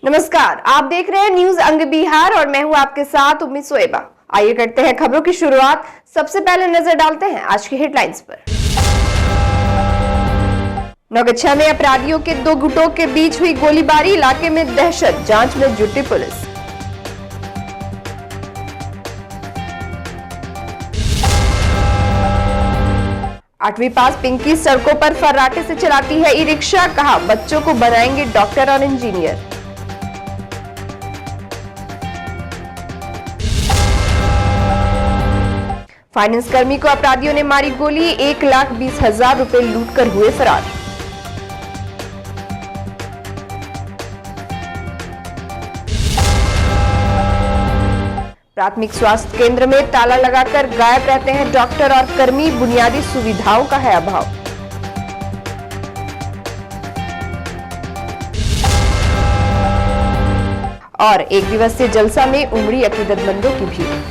नमस्कार, आप देख रहे हैं न्यूज अंग बिहार और मैं हूं आपके साथ उम्मीद सोएबा। आइए करते हैं खबरों की शुरुआत। सबसे पहले नजर डालते हैं आज की हेडलाइंस पर। नौगछा में अपराधियों के दो गुटों के बीच हुई गोलीबारी, इलाके में दहशत, जांच में जुटी पुलिस। आठवीं पास पिंकी सड़कों पर फर्राटे से चलाती है ई रिक्शा, कहा बच्चों को बनाएंगे डॉक्टर और इंजीनियर। फाइनेंस कर्मी को अपराधियों ने मारी गोली, 1,20,000 रुपए लूटकर हुए फरार। प्राथमिक स्वास्थ्य केंद्र में ताला लगाकर गायब रहते हैं डॉक्टर और कर्मी, बुनियादी सुविधाओं का है अभाव। और एक दिवसीय जलसा में उमड़ी अकीदतमंदों की भीड़।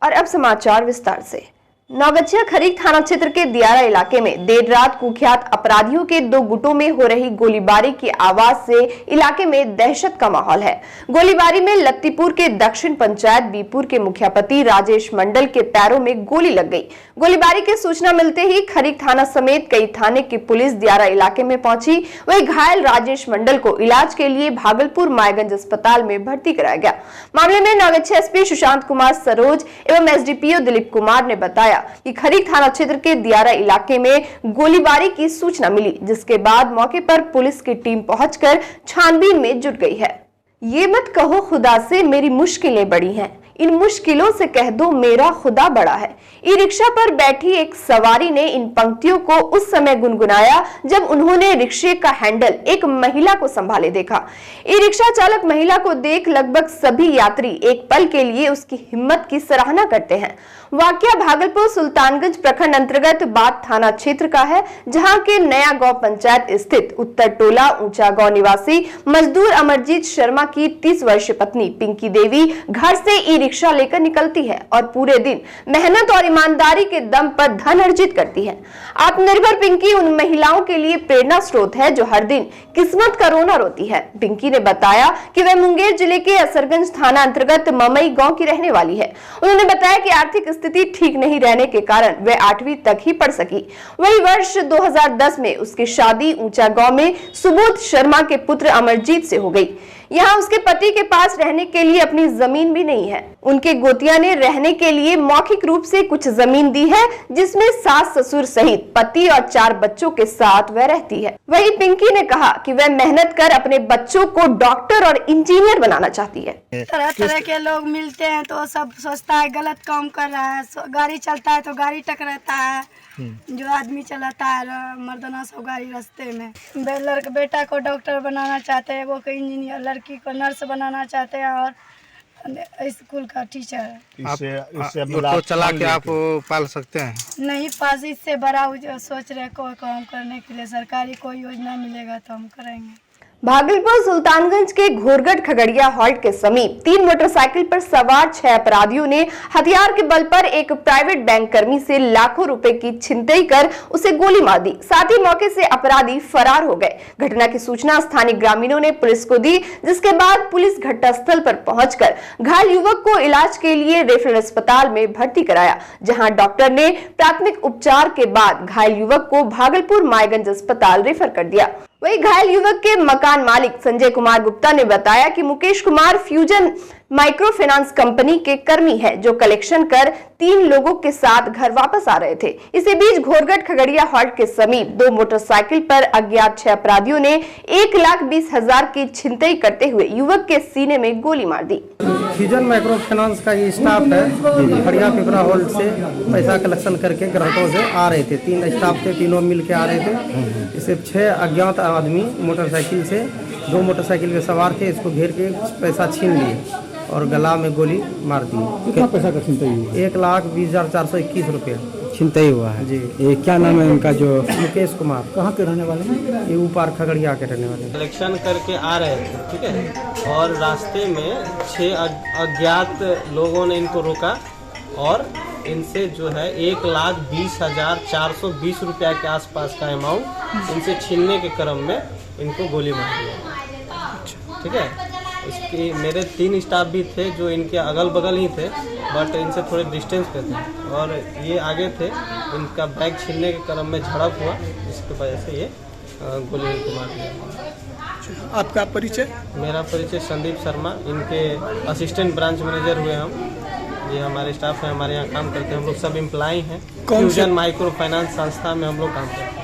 और अब समाचार विस्तार से। नौगछिया खरीक थाना क्षेत्र के दियारा इलाके में देर रात कुख्यात अपराधियों के दो गुटों में हो रही गोलीबारी की आवाज से इलाके में दहशत का माहौल है। गोलीबारी में लत्तीपुर के दक्षिण पंचायत बीपुर के मुखियापति राजेश मंडल के पैरों में गोली लग गई। गोलीबारी की सूचना मिलते ही खरीक थाना समेत कई थाने की पुलिस दियारा इलाके में पहुंची। वहीं घायल राजेश मंडल को इलाज के लिए भागलपुर मायगंज अस्पताल में भर्ती कराया गया। मामले में नौगछिया एसपी सुशांत कुमार सरोज एवं एसडीपीओ दिलीप कुमार ने बताया कि खरीक थाना क्षेत्र के दियारा इलाके में गोलीबारी की सूचना मिली, जिसके बाद मौके पर पुलिस की टीम पहुंचकर छानबीन में जुट गई है। ये मत कहो खुदा से मेरी मुश्किलें बड़ी हैं, इन मुश्किलों से कह दो मेरा खुदा बड़ा है। ई रिक्शा पर बैठी एक सवारी ने इन पंक्तियों को उस समय गुनगुनाया जब उन्होंने रिक्शे का हैंडल एक महिला को संभाले देखा। ई रिक्शा चालक महिला को देख लगभग सभी यात्री एक पल के लिए उसकी हिम्मत की सराहना करते हैं। वाकया भागलपुर सुल्तानगंज प्रखंड अंतर्गत बात थाना क्षेत्र का है, जहां के नया गांव पंचायत स्थित उत्तर टोला ऊंचा गांव निवासी मजदूर अमरजीत शर्मा की 30 वर्षीय पत्नी पिंकी देवी घर से ई रिक्शा लेकर निकलती है और पूरे दिन मेहनत और ईमानदारी के दम पर धन अर्जित करती है। आत्मनिर्भर पिंकी उन महिलाओं के लिए प्रेरणा स्रोत है जो हर दिन किस्मत का रोना रोती है। पिंकी ने बताया कि वह मुंगेर जिले के असरगंज थाना अंतर्गत ममई गांव की रहने वाली है। उन्होंने बताया कि आर्थिक स्थिति ठीक नहीं रहने के कारण वह 8वीं तक ही पढ़ सकी। वही वर्ष 2010 में उसकी शादी ऊंचा गांव में सुबोध शर्मा के पुत्र अमरजीत से हो गई। यहाँ उसके पति के पास रहने के लिए अपनी जमीन भी नहीं है। उनके गोतिया ने रहने के लिए मौखिक रूप से कुछ जमीन दी है, जिसमें सास ससुर सहित पति और 4 बच्चों के साथ वह रहती है। वही पिंकी ने कहा कि वह मेहनत कर अपने बच्चों को डॉक्टर और इंजीनियर बनाना चाहती है। तरह तरह के लोग मिलते हैं तो सब सोचता है गलत काम कर रहा है। गाड़ी चलता है तो गाड़ी टकराता है, जो आदमी चलाता है मर्दाना सब गाड़ी रास्ते में। बेटा को डॉक्टर बनाना चाहते हैं, वो इंजीनियर, लड़की को नर्स बनाना चाहते हैं और स्कूल का टीचर। इससे चला के आप पाल सकते हैं? नहीं पास, इससे बड़ा सोच रहे कोई काम करने के लिए सरकारी कोई योजना मिलेगा तो हम करेंगे। भागलपुर सुल्तानगंज के घोरगढ़ खगड़िया हॉल्ट के समीप 3 मोटरसाइकिल पर सवार 6 अपराधियों ने हथियार के बल पर एक प्राइवेट बैंक कर्मी से लाखों रुपए की छिनतई कर उसे गोली मार दी। साथ ही मौके से अपराधी फरार हो गए। घटना की सूचना स्थानीय ग्रामीणों ने पुलिस को दी, जिसके बाद पुलिस घटनास्थल पर पहुंचकर घायल युवक को इलाज के लिए रेफरल अस्पताल में भर्ती कराया, जहां डॉक्टर ने प्राथमिक उपचार के बाद घायल युवक को भागलपुर मायगंज अस्पताल रेफर कर दिया। वही घायल युवक के मकान मालिक संजय कुमार गुप्ता ने बताया कि Mukesh Kumar fusion micro finance company के कर्मी है, जो कलेक्शन कर 3 लोगों के साथ घर वापस आ रहे थे। इसी बीच घोरगढ़ खगड़िया हॉल्ट के समीप 2 मोटरसाइकिल पर अज्ञात 6 अपराधियों ने 1,20,000 की छिनतई करते हुए युवक के सीने में गोली मार दी। फ्यूजन माइक्रो फाइनेंस का ये स्टाफ है, खड़िया पिपरा हॉल्ट से पैसा कलेक्शन करके ग्राहकों से आ रहे थे। 3 स्टाफ थे, तीनों मिल के आ रहे थे। इसे 6 अज्ञात आदमी मोटरसाइकिल से, 2 मोटरसाइकिल के सवार थे, इसको घेर के पैसा छीन लिए और गला में गोली मार दी। कितना पैसा का छिनतई हुआ? 1,20,421 रुपये छिनतई हुआ है जी। ये क्या नाम है इनका? जो मुकेश कुमार। कहाँ के रहने वाले हैं? ये ऊपर खगड़िया के रहने वाले। कलेक्शन करके आ रहे थे, ठीक है, और रास्ते में 6 अज्ञात लोगों ने इनको रोका और इनसे जो है 1,20,420 रुपया के आसपास का अमाउंट इनसे छीनने के क्रम में इनको गोली मार दिया। ठीक है, इसकी मेरे 3 स्टाफ भी थे जो इनके अगल बगल ही थे, बट इनसे थोड़े डिस्टेंस पे थे और ये आगे थे। इनका बैग छीनने के क्रम में झड़प हुआ, जिसकी वजह से ये गोली इनको मार दिया। आपका परिचय? मेरा परिचय संदीप शर्मा, इनके असिस्टेंट ब्रांच मैनेजर हुए हम। ये हमारे स्टाफ हैं, हमारे यहाँ काम करते हैं, हम लोग सब एम्प्लॉई हैं। फ्यूजन माइक्रो फाइनेंस संस्था में हम लोग काम करते हैं।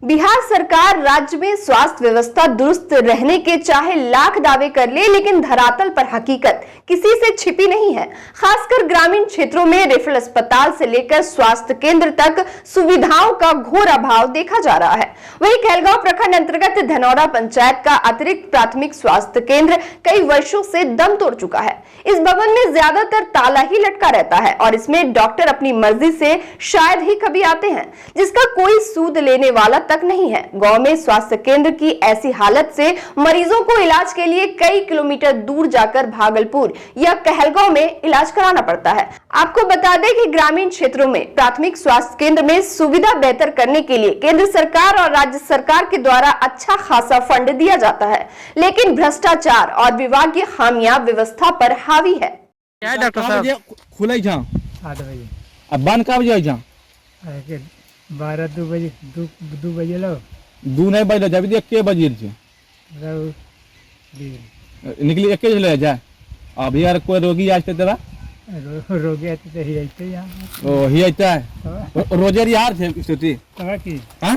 बिहार सरकार राज्य में स्वास्थ्य व्यवस्था दुरुस्त रहने के चाहे लाख दावे कर ले, लेकिन धरातल पर हकीकत किसी से छिपी नहीं है। खासकर ग्रामीण क्षेत्रों में रेफरल अस्पताल से लेकर स्वास्थ्य केंद्र तक सुविधाओं का घोर अभाव देखा जा रहा है। वहीं कहलगांव प्रखंड अंतर्गत धनौरा पंचायत का अतिरिक्त प्राथमिक स्वास्थ्य केंद्र कई वर्षों से दम तोड़ चुका है। इस भवन में ज्यादातर ताला ही लटका रहता है और इसमें डॉक्टर अपनी मर्जी से शायद ही कभी आते हैं, जिसका कोई सूद लेने वाला तक नहीं है। गांव में स्वास्थ्य केंद्र की ऐसी हालत से मरीजों को इलाज के लिए कई किलोमीटर दूर जाकर भागलपुर या कहलगांव में इलाज कराना पड़ता है। आपको बता दें कि ग्रामीण क्षेत्रों में प्राथमिक स्वास्थ्य केंद्र में सुविधा बेहतर करने के लिए केंद्र सरकार और राज्य सरकार के द्वारा अच्छा खासा फंड दिया जाता है, लेकिन भ्रष्टाचार और विभागीय खामियां व्यवस्था पर हावी है। क्या है डॉक्टर साहब? खुले जा 8 बजे अब बंद कब जाए जा 12-2 बजे 2 बजे लो 2 नहीं बजे जब देख के बजे निकली 1 बजे जाए। अब यार कोई रोगी आज तेरा रोगी आते तो ही आते यहाँ ओ ही आता है रोजर यार थे स्थिति हां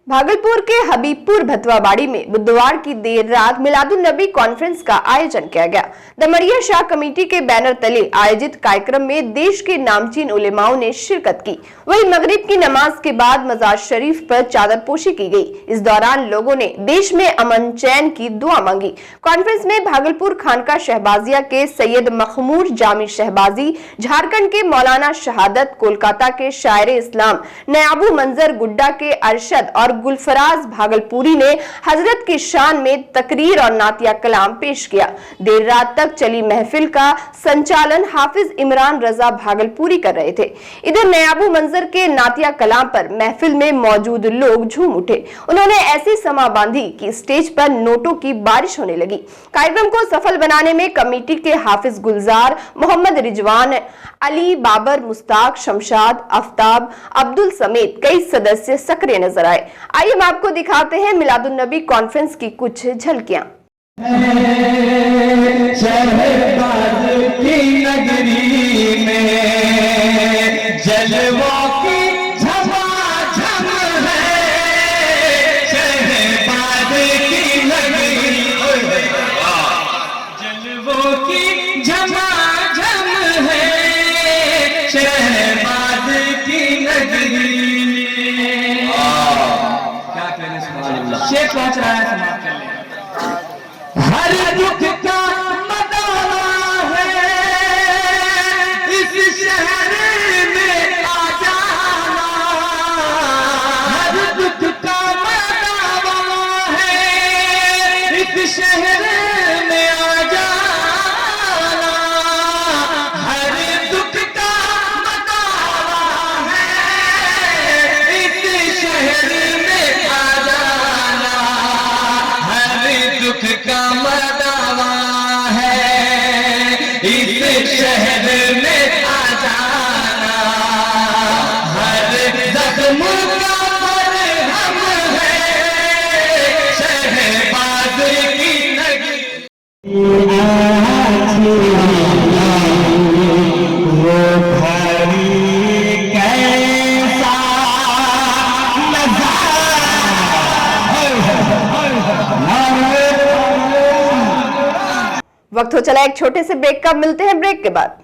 भागलपुर के हबीबपुर भतवाबाड़ी में बुधवार की देर रात मिलादुन नबी कॉन्फ्रेंस का आयोजन किया गया। दमरिया शाह कमेटी के बैनर तले आयोजित कार्यक्रम में देश के नामचीन उलेमाओं ने शिरकत की। वहीं मगरिब की नमाज के बाद मजार शरीफ पर चादर पोशी की गई। इस दौरान लोगों ने देश में अमन चैन की दुआ मांगी। कॉन्फ्रेंस में भागलपुर खानका शहबाजिया के सैयद मखमूर जामी शहबाजी, झारखंड के मौलाना शहादत, कोलकाता के शायर इस्लाम नयाबू मंजर गुड्डा के अरशद और गुलफराज भागलपुरी ने हजरत की शान में तकरीर और नातिया कलाम पेश किया। देर रात तक चली महफिल का संचालन हाफिज इमरान रजा भागलपुरी कर रहे थे। इधर नयाबू मंजर के नातिया कलाम पर महफिल में मौजूद लोग झूम उठे। उन्होंने ऐसी समा बांधी कि स्टेज पर नोटों की बारिश होने लगी। कार्यक्रम को सफल बनाने में कमेटी के हाफिज गुलजार, मोहम्मद रिजवान, अली, बाबर, मुस्ताक, शमशाद, आफ्ताब, अब्दुल समेत कई सदस्य सक्रिय नजर आए। आइए हम आपको दिखाते हैं मिलादुन नबी कॉन्फ्रेंस की कुछ झलकियां। की नगरी में जलवों की झमाझम है, शहबाद की नगरी जलवों की झमाझम है, शहबाद की नगरी। शेख पहुंच रहा है, समाप्त कर लें। हर दुख का मदावा है इस शहर में आ जाना, हर दुख का मदावा है इस शहर में आ जाना, हर दुख का मदावा है इस शहर में आ जाना, दुख का मदावा है इस शहर में आ जाना, हर जख्म का मरहम है शहबाज की नगरी। वो भारी कैसा वक्त हो चला एक छोटे से ब्रेक का, मिलते हैं ब्रेक के बाद।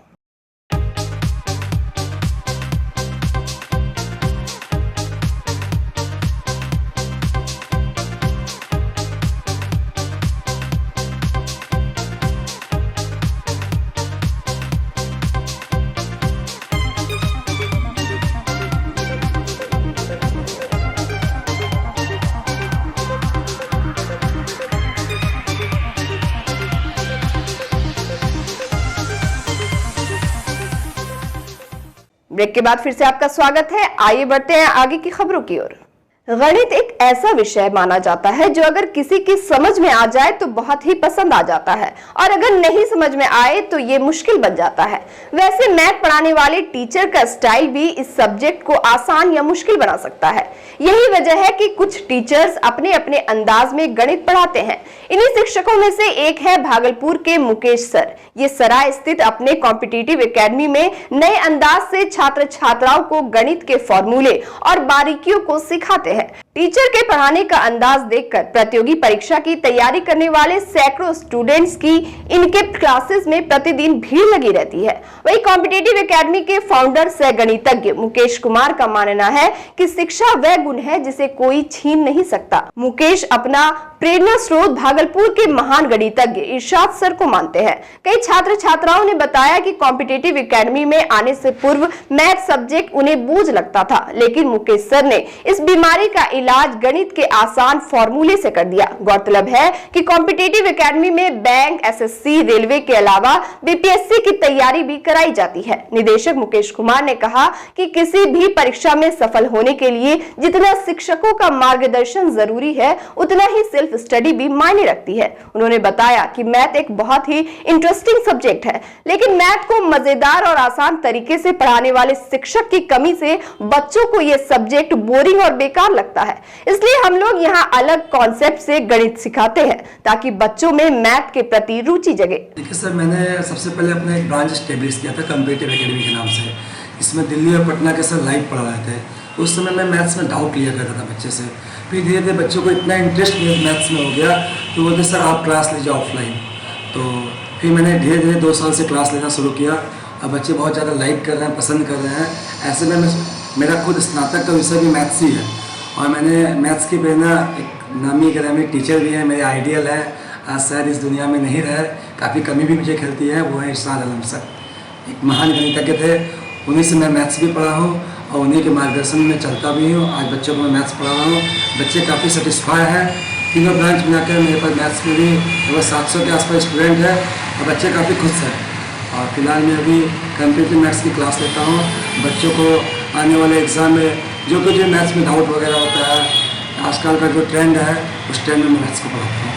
ब्रेक के बाद फिर से आपका स्वागत है। आइए बढ़ते हैं आगे की खबरों की ओर। गणित एक ऐसा विषय माना जाता है जो अगर किसी की समझ में आ जाए तो बहुत ही पसंद आ जाता है और अगर नहीं समझ में आए तो ये मुश्किल बन जाता है। वैसे मैथ पढ़ाने वाले टीचर का स्टाइल भी इस सब्जेक्ट को आसान या मुश्किल बना सकता है। यही वजह है कि कुछ टीचर्स अपने अपने अंदाज में गणित पढ़ाते हैं। इन्हीं शिक्षकों में से एक है भागलपुर के मुकेश सर। ये सराय स्थित अपने कॉम्पिटिटिव एकेडमी में नए अंदाज से छात्र छात्राओं को गणित के फॉर्मूले और बारीकियों को सिखाते हैं। टीचर के पढ़ाने का अंदाज देखकर प्रतियोगी परीक्षा की तैयारी करने वाले सैकड़ों स्टूडेंट्स की इनके क्लासेस में प्रतिदिन भीड़ लगी रहती है। वही कॉम्पिटिटिव एकेडमी के फाउंडर सह गणितज्ञ मुकेश कुमार का मानना है कि शिक्षा वह गुण है जिसे कोई छीन नहीं सकता। मुकेश अपना प्रेरणा स्रोत भागलपुर के महान गणितज्ञ इरशाद सर को मानते हैं। कई छात्र छात्राओं ने बताया कि कॉम्पिटिटिव एकेडमी में आने से पूर्व मैथ सब्जेक्ट उन्हें बोझ लगता था, लेकिन मुकेश सर ने इस बीमारी का इलाज गणित के आसान फॉर्मूले से कर दिया। गौरतलब है कि कॉम्पिटिटिव एकेडमी में बैंक, एसएससी, रेलवे के अलावा बीपीएससी की तैयारी भी कराई जाती है। निदेशक मुकेश कुमार ने कहा कि किसी भी परीक्षा में सफल होने के लिए जितना शिक्षकों का मार्गदर्शन जरूरी है उतना ही सेल्फ स्टडी भी मायने रखती है। उन्होंने बताया कि मैथ एक बहुत ही इंटरेस्टिंग सब्जेक्ट है, लेकिन मैथ को मजेदार और आसान तरीके से पढ़ाने वाले शिक्षक की कमी से बच्चों को यह सब्जेक्ट बोरिंग और बेकार लगता है। इसलिए हम लोग यहाँ अलग कॉन्सेप्ट से गणित सिखाते हैं ताकि बच्चों में मैथ के प्रति रुचि जगे। देखिए सर, मैंने सबसे पहले अपना एक ब्रांच एस्टेब्लिश किया था कॉम्पिटिटिव एकेडमी के नाम से। इसमें दिल्ली और पटना के सर लाइव पढ़ा रहे थे। उस समय मैं मैथ्स में डाउट लिया करता था बच्चे से। फिर धीरे धीरे बच्चों को इतना इंटरेस्ट मैथ्स में हो गया तो बोलते सर आप क्लास लीजिए ऑफलाइन। तो फिर मैंने धीरे धीरे 2 साल से क्लास लेना शुरू किया। अब बच्चे बहुत ज़्यादा लाइक कर रहे हैं, पसंद कर रहे हैं। ऐसे में मेरा खुद स्नातक का विषय भी मैथ्स ही है और मैंने मैथ्स की प्रेरणा एक नामी एकेडमिक टीचर भी है, मेरे आइडियल है। आज शायद इस दुनिया में नहीं रहे, काफ़ी कमी भी मुझे खलती है, वो है इरशाद आलम सर। एक महान गणितज्ञ थे, उन्हीं से मैं मैथ्स भी पढ़ा हूँ और उन्हीं के मार्गदर्शन में चलता भी हूँ। आज बच्चों को मैं मैथ्स पढ़ा रहा हूँ, बच्चे काफ़ी सेटिस्फाई हैं। तीनों ब्रांच मिलाकर मेरे पास मैथ्स में भी लगभग 700 के आसपास स्टूडेंट है और बच्चे काफ़ी खुश हैं। और फिलहाल मैं अभी कंप्यूटर मैथ्स की क्लास लेता हूँ। बच्चों को आने वाले एग्ज़ाम में जो कुछ मैथ्स में डाउट वगैरह होता है, आजकल का जो ट्रेंड है उस ट्रेंड में मैं मैथ्स को पढ़ाता हूँ।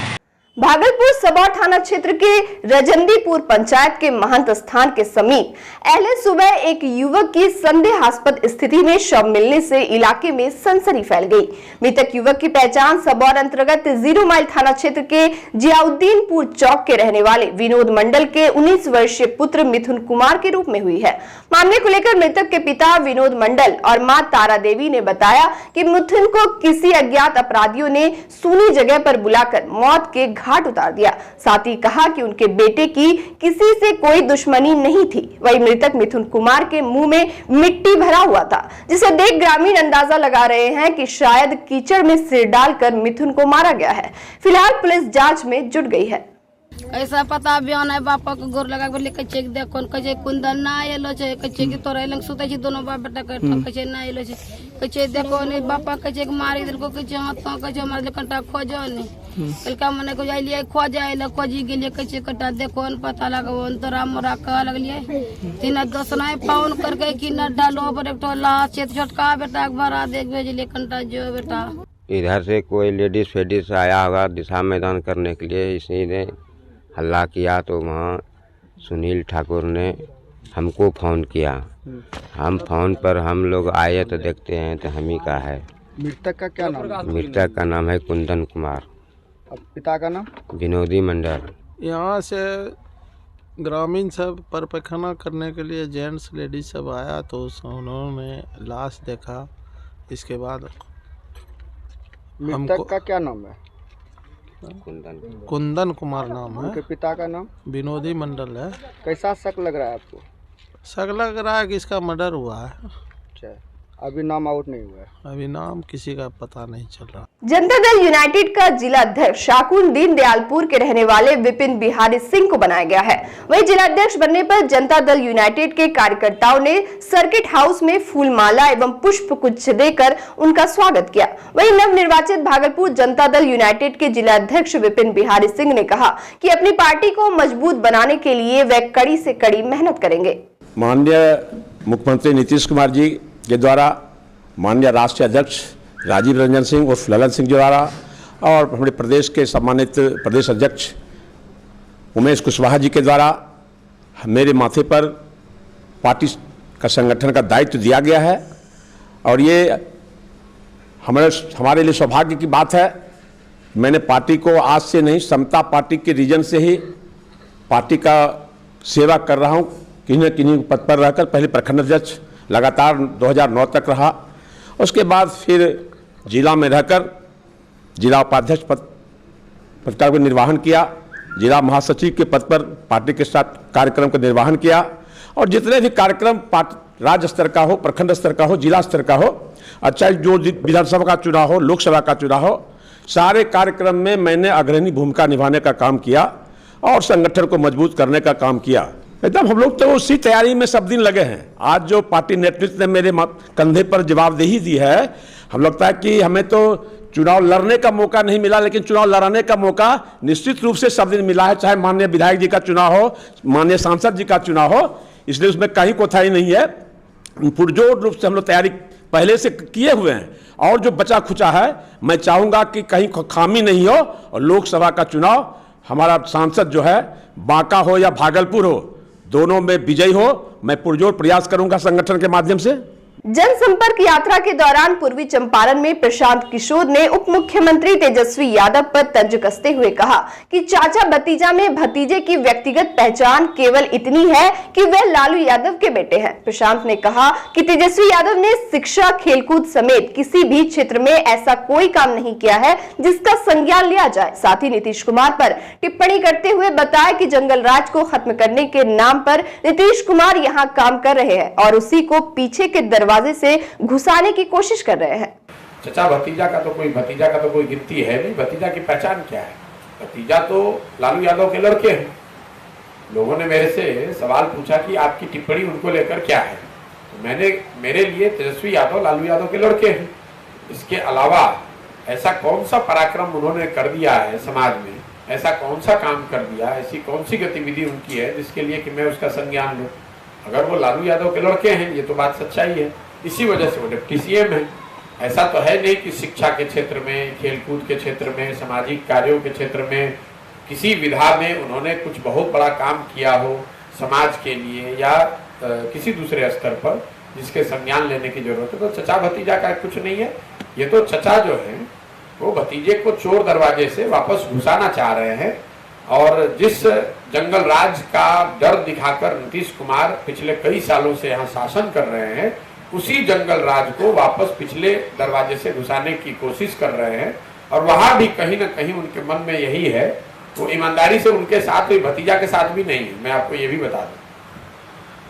भागलपुर सबौर थाना क्षेत्र के रजंदीपुर पंचायत के महंत स्थान के समीप अहले सुबह एक युवक की संदेहास्पद स्थिति में शव मिलने से इलाके में सनसनी फैल गई। मृतक युवक की पहचान सबौर अंतर्गत 0 माइल थाना क्षेत्र के जियाउद्दीनपुर चौक के रहने वाले विनोद मंडल के 19 वर्षीय पुत्र मिथुन कुमार के रूप में हुई है। मामले को लेकर मृतक के पिता विनोद मंडल और मां तारा देवी ने बताया कि मिथुन को किसी अज्ञात अपराधियों ने सूनी जगह पर बुलाकर मौत के घाट उतार दिया। साथ ही कहा कि उनके बेटे की किसी से कोई दुश्मनी नहीं थी। वही मृतक मिथुन कुमार के मुंह में मिट्टी भरा हुआ था, जिसे देख ग्रामीण अंदाजा लगा रहे हैं कि शायद कीचड़ में सिर डालकर मिथुन को मारा गया है। फिलहाल पुलिस जांच में जुट गई है। ऐसा पता बयान है बापा को गोर लगा बोले कचे देख कौन कचे कुंदन ना एलो छे कचे की तोरा लंग सुते छी दोनों बाप बेटा के कचे ना एलो छे कचे देखो ने बापा कचे के मारी दिल को कचे हाथ तो कचे मार ले कंटा खोजो ने कलका मने को जाई लिए खोजा आइले खोजी गेलिए कचे कटा देखो न पता लगो तोरा मोरा का लगलिए तीन दस ना पाउन करके कि न डालो पर एक तो लाश छेत छोटका बेटा के भरा देख भेजले कंटा जो बेटा। इधर से कोई लेडीज फेडीज आया होगा दिशा मैदान करने के लिए, इसी ने हल्ला किया तो वहाँ सुनील ठाकुर ने हमको फ़ोन किया। हम फ़ोन पर हम लोग आए तो देखते हैं तो हम ही का है। मृतक का क्या नाम है? मृतक का नाम है कुंदन कुमार। पिता का नाम? विनोदी मंडल। यहाँ से ग्रामीण सब पर पैखाना करने के लिए जेंट्स लेडीज सब आया तो उन्होंने लाश देखा। इसके बाद मृतक का क्या नाम है? कुंदन कुमार नाम है। उनके पिता का नाम? विनोदी मंडल है। कैसा शक लग रहा है आपको? शक लग रहा है कि इसका मर्डर हुआ है। अच्छा, अभी नाम आउट नहीं हुआ है? अभी नाम किसी का पता नहीं चल रहा। जनता दल यूनाइटेड का जिला अध्यक्ष शाकुन दीनदयालपुर के रहने वाले विपिन बिहारी सिंह को बनाया गया है। वहीं जिला अध्यक्ष बनने पर जनता दल यूनाइटेड के कार्यकर्ताओं ने सर्किट हाउस में फूलमाला एवं पुष्प गुच्छ देकर उनका स्वागत किया। वहीं नवनिर्वाचित भागलपुर जनता दल यूनाइटेड के जिला अध्यक्ष विपिन बिहारी सिंह ने कहा कि अपनी पार्टी को मजबूत बनाने के लिए वे कड़ी से कड़ी मेहनत करेंगे। माननीय मुख्यमंत्री नीतीश कुमार जी के द्वारा माननीय राष्ट्रीय अध्यक्ष राजीव रंजन सिंह उर्फ ललन सिंह जी द्वारा और हमारे प्रदेश के सम्मानित प्रदेश अध्यक्ष उमेश कुशवाहा जी के द्वारा मेरे माथे पर पार्टी का संगठन का दायित्व दिया गया है। और ये हमारे लिए सौभाग्य की बात है। मैंने पार्टी को आज से नहीं, समता पार्टी के रीजन से ही पार्टी का सेवा कर रहा हूँ, किन्हीं न किन्हीं पद पर रहकर। पहले प्रखंड अध्यक्ष लगातार 2009 तक रहा, उसके बाद फिर जिला में रहकर जिला उपाध्यक्ष पद का निर्वहन किया, जिला महासचिव के पद पर पार्टी के साथ कार्यक्रम का निर्वहन किया। और जितने भी कार्यक्रम राज्य स्तर का हो, प्रखंड स्तर का हो, जिला स्तर का हो, अच्छा जो विधानसभा का चुनाव हो, लोकसभा का चुनाव हो, सारे कार्यक्रम में मैंने अग्रणी भूमिका निभाने का काम किया और संगठन को मजबूत करने का काम किया। एकदम हम लोग तो उसी तैयारी में सब दिन लगे हैं। आज जो पार्टी नेतृत्व ने मेरे कंधे पर जवाबदेही दी है, हम लगता है कि हमें तो चुनाव लड़ने का मौका नहीं मिला, लेकिन चुनाव लड़ाने का मौका निश्चित रूप से सब दिन मिला है। चाहे माननीय विधायक जी का चुनाव हो, माननीय सांसद जी का चुनाव हो, इसलिए उसमें कहीं कोताही नहीं है। पुरजोर रूप से हम लोग तैयारी पहले से किए हुए हैं और जो बचा खुचा है मैं चाहूँगा कि कहीं खामी नहीं हो और लोकसभा का चुनाव हमारा सांसद जो है बांका हो या भागलपुर हो, दोनों में विजयी हो। मैं पुरजोर प्रयास करूंगा संगठन के माध्यम से। जनसंपर्क यात्रा के दौरान पूर्वी चंपारण में प्रशांत किशोर ने उप मुख्यमंत्री तेजस्वी यादव पर तंज कसते हुए कहा कि चाचा भतीजा में भतीजे की व्यक्तिगत पहचान केवल इतनी है कि वे लालू यादव के बेटे हैं। प्रशांत ने कहा कि तेजस्वी यादव ने शिक्षा, खेलकूद समेत किसी भी क्षेत्र में ऐसा कोई काम नहीं किया है जिसका संज्ञान लिया जाए। साथ ही नीतीश कुमार पर टिप्पणी करते हुए बताया कि जंगल राज को खत्म करने के नाम पर नीतीश कुमार यहाँ काम कर रहे हैं और उसी को पीछे के दरवाजे से घुसाने की कोशिश कर रहे हैं। चचा भतीजा का तो कोई गिनती है नहीं। भतीजा की पहचान क्या है? भतीजा तो लालू यादव के लड़के हैं। लोगों ने मेरे से सवाल पूछा कि आपकी टिप्पणी उनको लेकर क्या है, तो मेरे लिए तेजस्वी यादव लालू यादव के लड़के हैं। इसके अलावा ऐसा कौन सा पराक्रम उन्होंने कर दिया है समाज में, ऐसा कौन सा काम कर दिया, ऐसी कौन सी गतिविधि उनकी है जिसके लिए कि मैं उसका संज्ञान लूँ? अगर वो लालू यादव के लड़के हैं, ये तो बात सच्चाई है, इसी वजह से वो डिप्टी सीएम है। ऐसा तो है नहीं कि शिक्षा के क्षेत्र में, खेलकूद के क्षेत्र में, सामाजिक कार्यों के क्षेत्र में, किसी विधा में उन्होंने कुछ बहुत बड़ा काम किया हो समाज के लिए या किसी दूसरे स्तर पर जिसके संज्ञान लेने की जरूरत है। तो चचा भतीजा का कुछ नहीं है। ये तो चचा जो है वो भतीजे को चोर दरवाजे से वापस घुसाना चाह रहे हैं। और जिस जंगल राज का डर दिखाकर नीतीश कुमार पिछले कई सालों से यहाँ शासन कर रहे हैं, उसी जंगल राज को वापस पिछले दरवाजे से घुसाने की कोशिश कर रहे हैं। और वहां भी कहीं ना कहीं उनके मन में यही है, वो ईमानदारी से उनके साथ, कोई भतीजा के साथ भी नहीं है। मैं आपको ये भी बता दूं,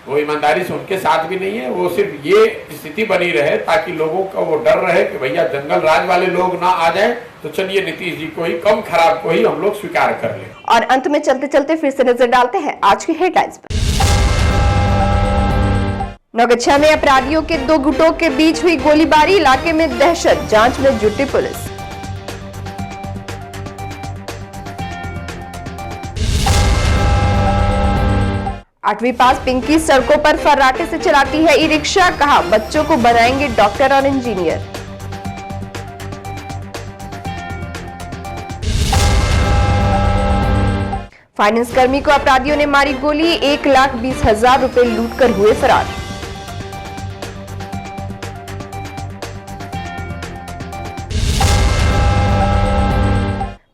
वो ईमानदारी से उनके साथ भी नहीं है। वो सिर्फ ये स्थिति बनी रहे ताकि लोगों का वो डर रहे कि भैया जंगल राज वाले लोग ना आ जाए, तो चलिए नीतीश जी को ही, कम खराब को ही हम लोग स्वीकार कर लें। और अंत में चलते चलते फिर से नजर डालते हैं आज की हेडलाइंस पर। नौगछिया में अपराधियों के दो गुटों के बीच हुई गोलीबारी, इलाके में दहशत, जांच में जुटी पुलिस। आठवीं पास पिंकी सड़कों पर फर्राटे से चलाती है ई रिक्शा, कहा बच्चों को बनाएंगे डॉक्टर और इंजीनियर। फाइनेंस कर्मी को अपराधियों ने मारी गोली, 1,20,000 रुपए लूटकर हुए फरार।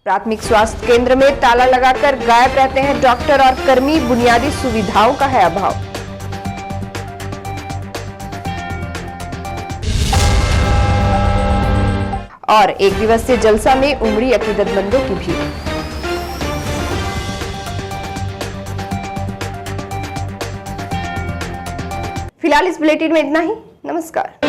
प्राथमिक स्वास्थ्य केंद्र में ताला लगाकर गायब रहते हैं डॉक्टर और कर्मी, बुनियादी सुविधाओं का है अभाव। और एक दिवसीय जलसा में उमड़ी अकीदतमंदों की भीड़। फिलहाल इस बुलेटिन में इतना ही। नमस्कार।